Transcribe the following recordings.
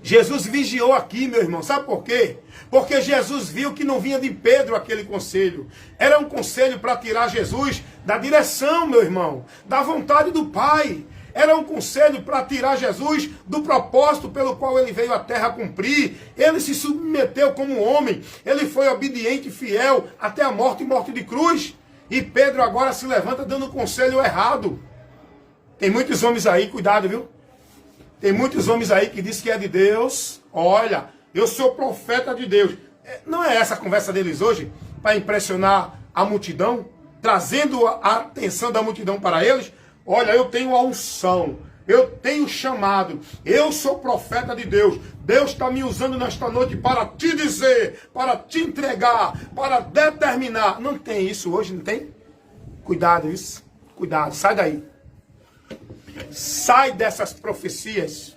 Jesus vigiou aqui, meu irmão. Sabe por quê? Porque Jesus viu que não vinha de Pedro aquele conselho. Era um conselho para tirar Jesus da direção, meu irmão, da vontade do Pai. Era um conselho para tirar Jesus do propósito pelo qual ele veio à terra cumprir. Ele se submeteu como homem. Ele foi obediente e fiel até a morte e morte de cruz. E Pedro agora se levanta dando um conselho errado. Tem muitos homens aí, cuidado, viu? Tem muitos homens aí que dizem que é de Deus. Olha, eu sou profeta de Deus. Não é essa a conversa deles hoje? Para impressionar a multidão? Trazendo a atenção da multidão para eles? Olha, eu tenho a unção. Eu tenho chamado. Eu sou profeta de Deus. Deus está me usando nesta noite para te dizer, para te entregar, para determinar. Não tem isso hoje, não tem? Cuidado, isso. Cuidado, sai daí. Sai dessas profecias,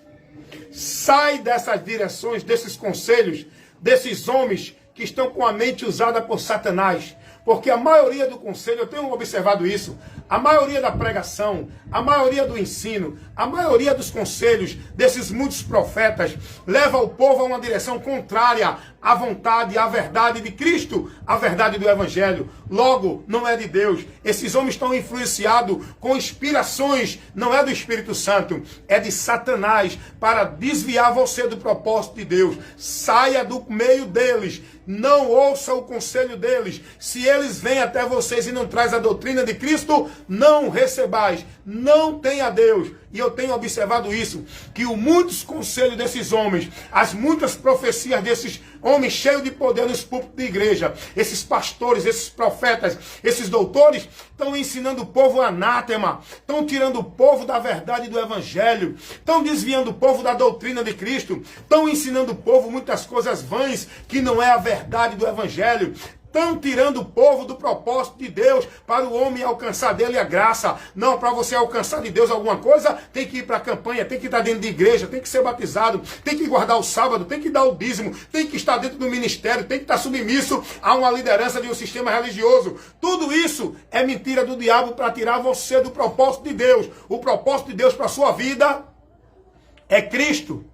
sai dessas direções, desses conselhos, desses homens que estão com a mente usada por Satanás. Porque a maioria do conselho, eu tenho observado isso, a maioria da pregação, a maioria do ensino, a maioria dos conselhos desses muitos profetas leva o povo a uma direção contrária à vontade, à verdade de Cristo, à verdade do Evangelho. Logo, não é de Deus. Esses homens estão influenciados com inspirações, não é do Espírito Santo, é de Satanás, para desviar você do propósito de Deus. Saia do meio deles. Não ouça o conselho deles. Se eles vêm até vocês e não trazem a doutrina de Cristo, não recebais. Não tenha Deus. E eu tenho observado isso, que os muitos conselhos desses homens, as muitas profecias desses homens cheios de poder nos púlpitos de igreja, esses pastores, esses profetas, esses doutores, estão ensinando o povo anátema, estão tirando o povo da verdade do Evangelho, estão desviando o povo da doutrina de Cristo, estão ensinando o povo muitas coisas vãs que não é a verdade do Evangelho. Estão tirando o povo do propósito de Deus para o homem alcançar dele a graça. Não, para você alcançar de Deus alguma coisa, tem que ir para a campanha, tem que estar dentro de igreja, tem que ser batizado, tem que guardar o sábado, tem que dar o dízimo, tem que estar dentro do ministério, tem que estar submisso a uma liderança de um sistema religioso. Tudo isso é mentira do diabo para tirar você do propósito de Deus. O propósito de Deus para a sua vida é Cristo.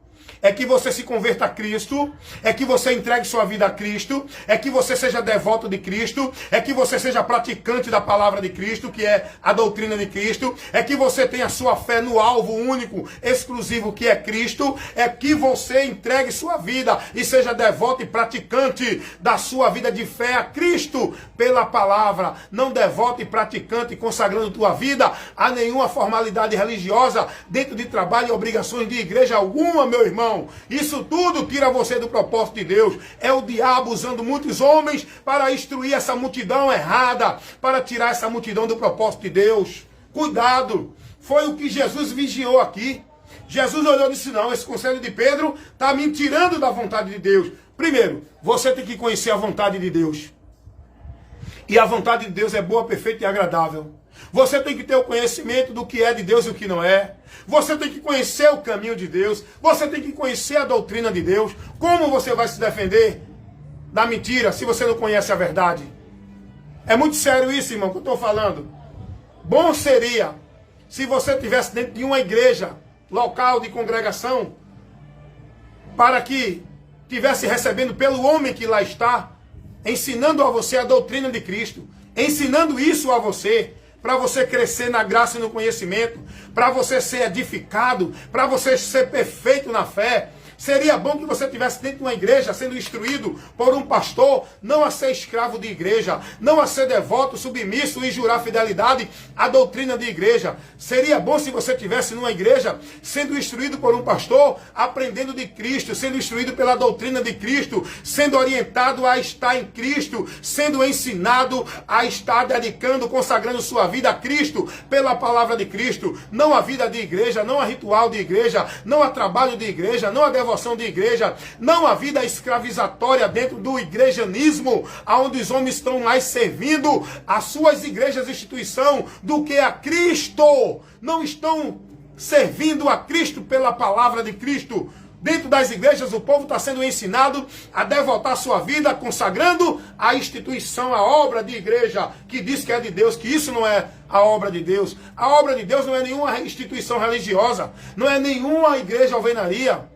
É que você se converta a Cristo, é que você entregue sua vida a Cristo, é que você seja devoto de Cristo, é que você seja praticante da palavra de Cristo, que é a doutrina de Cristo, é que você tenha sua fé no alvo único, exclusivo, que é Cristo, é que você entregue sua vida e seja devoto e praticante da sua vida de fé a Cristo pela palavra, não devoto e praticante consagrando tua vida a nenhuma formalidade religiosa dentro de trabalho e obrigações de igreja alguma, meu irmão. Isso tudo tira você do propósito de Deus. É o diabo usando muitos homens para instruir essa multidão errada, para tirar essa multidão do propósito de Deus. Cuidado! Foi o que Jesus vigiou aqui. Jesus olhou e disse, não, esse conselho de Pedro está me tirando da vontade de Deus. Primeiro, você tem que conhecer a vontade de Deus. E a vontade de Deus é boa, perfeita e agradável. Você tem que ter o conhecimento do que é de Deus e o que não é. Você tem que conhecer o caminho de Deus. Você tem que conhecer a doutrina de Deus. Como você vai se defender da mentira se você não conhece a verdade? É muito sério isso, irmão, que eu estou falando. Bom seria se você estivesse dentro de uma igreja, local de congregação, para que estivesse recebendo pelo homem que lá está, ensinando a você a doutrina de Cristo, ensinando isso a você, para você crescer na graça e no conhecimento, para você ser edificado, para você ser perfeito na fé. Seria bom que você estivesse dentro de uma igreja sendo instruído por um pastor, não a ser escravo de igreja, não a ser devoto, submisso e jurar fidelidade à doutrina de igreja. Seria bom se você estivesse numa igreja sendo instruído por um pastor, aprendendo de Cristo, sendo instruído pela doutrina de Cristo, sendo orientado a estar em Cristo, sendo ensinado a estar dedicando, consagrando sua vida a Cristo, pela palavra de Cristo, não a vida de igreja, não a ritual de igreja, não a trabalho de igreja, não a devoção de igreja, não a vida escravizatória dentro do igrejanismo, onde os homens estão mais servindo as suas igrejas e instituição do que a Cristo. Não estão servindo a Cristo pela palavra de Cristo. Dentro das igrejas o povo está sendo ensinado a devotar sua vida, consagrando a instituição, a obra de igreja, que diz que é de Deus, que isso não é a obra de Deus. A obra de Deus não é nenhuma instituição religiosa, não é nenhuma igreja alvenaria.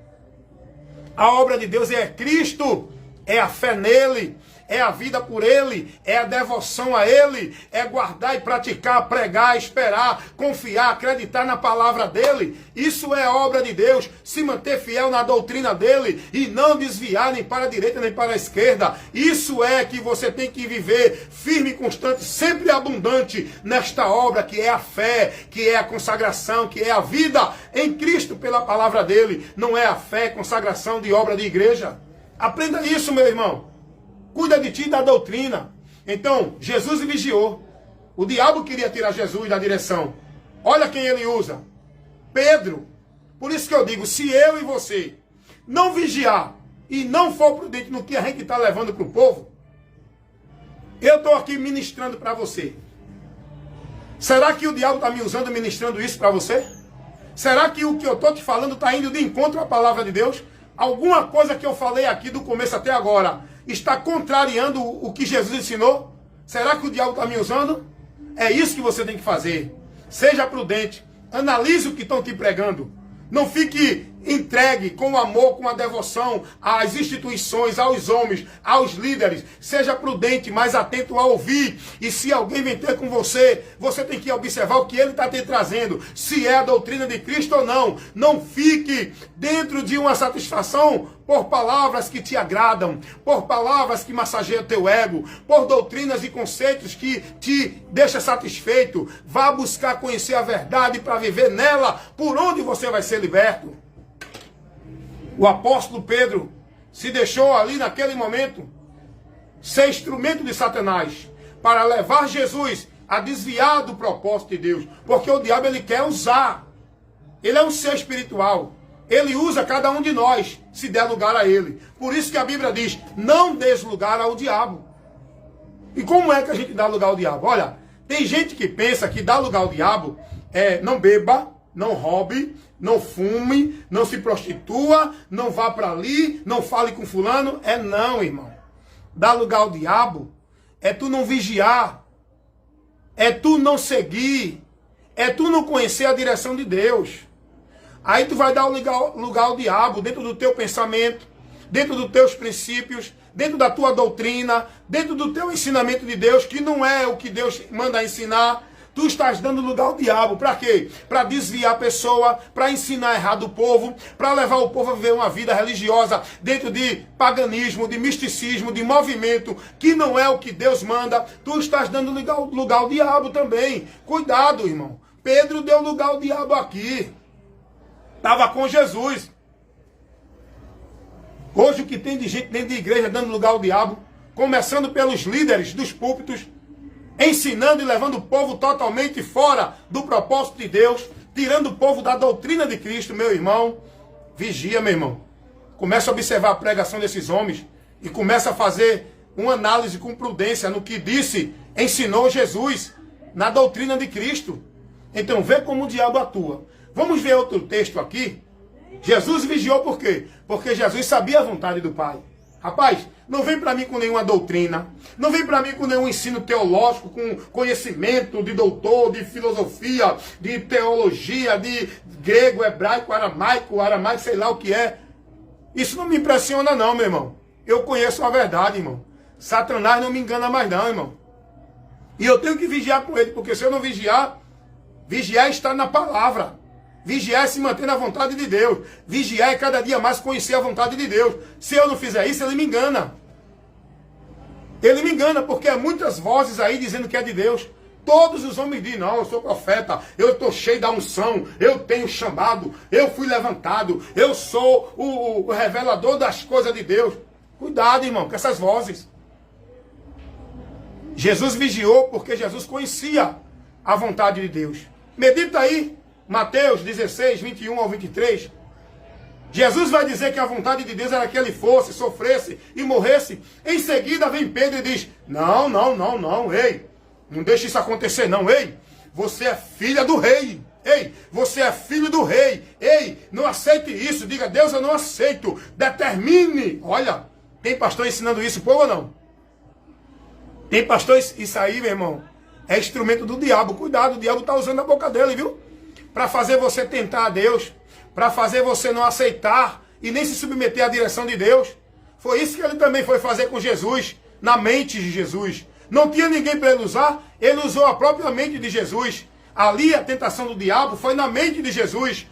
A obra de Deus é Cristo, é a fé nele, é a vida por ele, é a devoção a ele, é guardar e praticar, pregar, esperar, confiar, acreditar na palavra dele. Isso é a obra de Deus, se manter fiel na doutrina dele e não desviar nem para a direita nem para a esquerda. Isso é que você tem que viver firme e constante, sempre abundante nesta obra que é a fé, que é a consagração, que é a vida em Cristo pela palavra dele. Não é a fé, consagração de obra de igreja. Aprenda isso, meu irmão. Cuida de ti e da doutrina. Então, Jesus vigiou. O diabo queria tirar Jesus da direção. Olha quem ele usa. Pedro. Por isso que eu digo, se eu e você não vigiar e não for prudente no que a gente está levando para o povo, eu estou aqui ministrando para você. Será que o diabo está me usando, ministrando isso para você? Será que o que eu estou te falando está indo de encontro à palavra de Deus? Alguma coisa que eu falei aqui do começo até agora está contrariando o que Jesus ensinou? Será que o diabo está me usando? É isso que você tem que fazer. Seja prudente. Analise o que estão te pregando. Não fique entregue com amor, com a devoção às instituições, aos homens, aos líderes. Seja prudente, mais atento a ouvir. E se alguém vem ter com você, você tem que observar o que ele está te trazendo. Se é a doutrina de Cristo ou não. Não fique dentro de uma satisfação por palavras que te agradam, por palavras que massageiam teu ego, por doutrinas e conceitos que te deixam satisfeito. Vá buscar conhecer a verdade para viver nela, por onde você vai ser liberto. O apóstolo Pedro se deixou ali naquele momento ser instrumento de Satanás para levar Jesus a desviar do propósito de Deus. Porque o diabo ele quer usar. Ele é um ser espiritual. Ele usa cada um de nós, se der lugar a ele. Por isso que a Bíblia diz, não des lugar ao diabo. E como é que a gente dá lugar ao diabo? Olha, tem gente que pensa que dar lugar ao diabo é não beba, não roube, não fume, não se prostitua, não vá para ali, não fale com fulano. É não, irmão. Dar lugar ao diabo é tu não vigiar, é tu não seguir, é tu não conhecer a direção de Deus. Aí tu vai dar lugar ao diabo dentro do teu pensamento, dentro dos teus princípios, dentro da tua doutrina, dentro do teu ensinamento de Deus, que não é o que Deus manda ensinar. Tu estás dando lugar ao diabo. Para quê? Para desviar a pessoa, para ensinar errado o povo, para levar o povo a viver uma vida religiosa dentro de paganismo, de misticismo, de movimento, que não é o que Deus manda. Tu estás dando lugar ao diabo também. Cuidado, irmão. Pedro deu lugar ao diabo aqui. Estava com Jesus. Hoje o que tem de gente dentro de igreja dando lugar ao diabo, começando pelos líderes dos púlpitos, ensinando e levando o povo totalmente fora do propósito de Deus, tirando o povo da doutrina de Cristo, meu irmão. Vigia, meu irmão. Começa a observar a pregação desses homens e começa a fazer uma análise com prudência no que ensinou Jesus, na doutrina de Cristo. Então, vê como o diabo atua. Vamos ver outro texto aqui. Jesus vigiou por quê? Porque Jesus sabia a vontade do Pai. Rapaz, não vem para mim com nenhuma doutrina, não vem para mim com nenhum ensino teológico, com conhecimento de doutor, de filosofia, de teologia, de grego, hebraico, aramaico, sei lá o que é. Isso não me impressiona não, meu irmão. Eu conheço a verdade, irmão. Satanás não me engana mais não, irmão. E eu tenho que vigiar com ele, porque se eu não vigiar, vigiar está na palavra. Vigiar é se manter na vontade de Deus. Vigiar é cada dia mais conhecer a vontade de Deus. Se eu não fizer isso, ele me engana. Ele me engana, porque há muitas vozes aí dizendo que é de Deus. Todos os homens dizem, não, eu sou profeta, eu estou cheio da unção, eu tenho chamado, eu fui levantado, eu sou o revelador das coisas de Deus. Cuidado, irmão, com essas vozes. Jesus vigiou porque Jesus conhecia a vontade de Deus. Medita aí. Mateus 16, 21 ao 23, Jesus vai dizer que a vontade de Deus era que ele fosse, sofresse e morresse. Em seguida vem Pedro e diz, não, ei, não deixe isso acontecer não, ei, você é filha do rei, ei, você é filho do rei, ei, não aceite isso, diga, Deus, eu não aceito, determine. Olha, tem pastor ensinando isso, povo ou não? Tem pastor, isso aí, meu irmão, é instrumento do diabo, cuidado, o diabo está usando a boca dele, viu? Para fazer você tentar a Deus, para fazer você não aceitar e nem se submeter à direção de Deus. Foi isso que ele também foi fazer com Jesus, na mente de Jesus. Não tinha ninguém para ele usar, ele usou a própria mente de Jesus. Ali a tentação do diabo foi na mente de Jesus.